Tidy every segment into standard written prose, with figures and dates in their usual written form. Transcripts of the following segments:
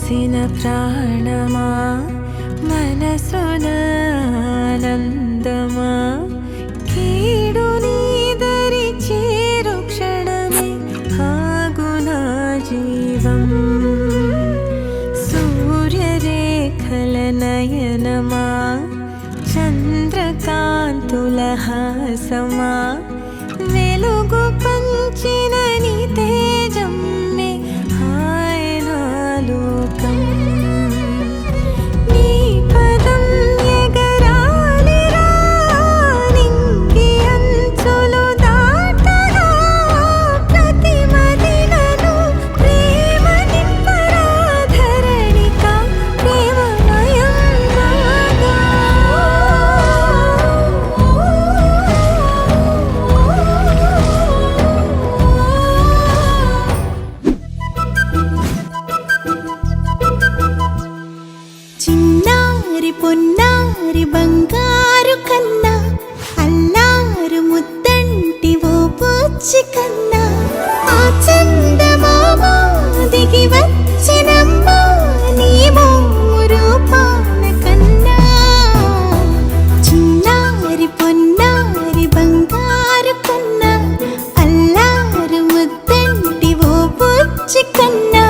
పోసిన ప్రాణమా మనసున ఆనందమా కీడు నీదరి చేరు క్షణమే ఆగునా జీవం సూర్యరేఖల నయనమా చంద్రకాంతుల హాసమా వెలుగు పంచిన నీ తేజం మే ఆయన లోకం నీ పదం ఎగరాలిరా నింగి అంచులు దాటరా ప్రతి మదినను ప్రేమ నింపరా ధరణిక ప్రేమమయం రాగా చిన్నారి పొన్నారి బంగారు కన్నా అల్లారు ముద్దంటి ఓ పూచి కన్నా ఆ చందమామ దిగి వచ్చినమ్మ నీ మోము రూపాన కన్నా చిన్నారి పొన్నారి బంగారు కన్నా అల్లారు ముద్దంటి ఓ పూచి కన్నా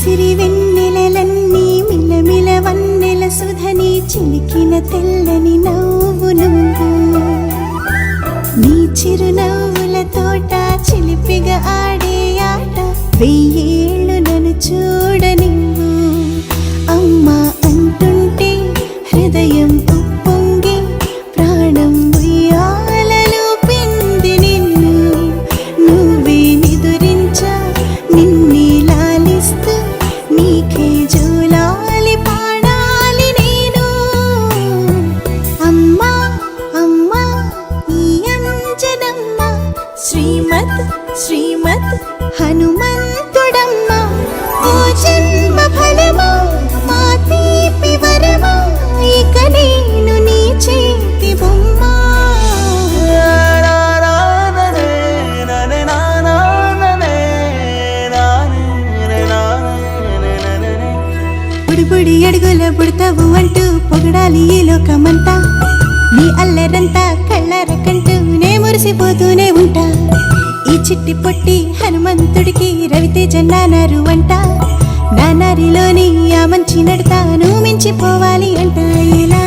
సిరి వెన్నెలలన్నీ మిలమిల వన్నెల సుధని చిలికిన తెల్లని నవ్వు నువ్వు నీ చిరునవ్వుల తోట చిలిపిగా ఆడే ఆట వెయ్యేళ్ళు నన్ను చూడనివ్వు అమ్మా అంటుంటే హృదయం ఉప్పొంగి ప్రాణం ఉయ్యాలలో పిండి నిన్ను నువ్వే నిదురించా నిన్నే లాలిస్తూ నీకే జోలాలి పాడాలి నేను అమ్మా అమ్మా ఈ అంజనమ్మ శ్రీమత్ శ్రీమత్ హనుమంతుడమ్మ ఓ జన్మ ఫలమా మా తీపి వరమా ఇక నేను నీ చేతి బొమ్మ బుడి అడుగుల బుడతావు అంటూ పొగడాలి ఈ లోకమంతా నీ అల్లరంతా కళ్ళార కంటూ నే మురిసిపోతూనే ఉంటా ఈ చిట్టి పొట్టి హనుమంతుడికి రవితేజ నానారు అంట నానారిలోని ఆ మంచి నడతా నువ్వు మించిపోవాలి అంట ఇలా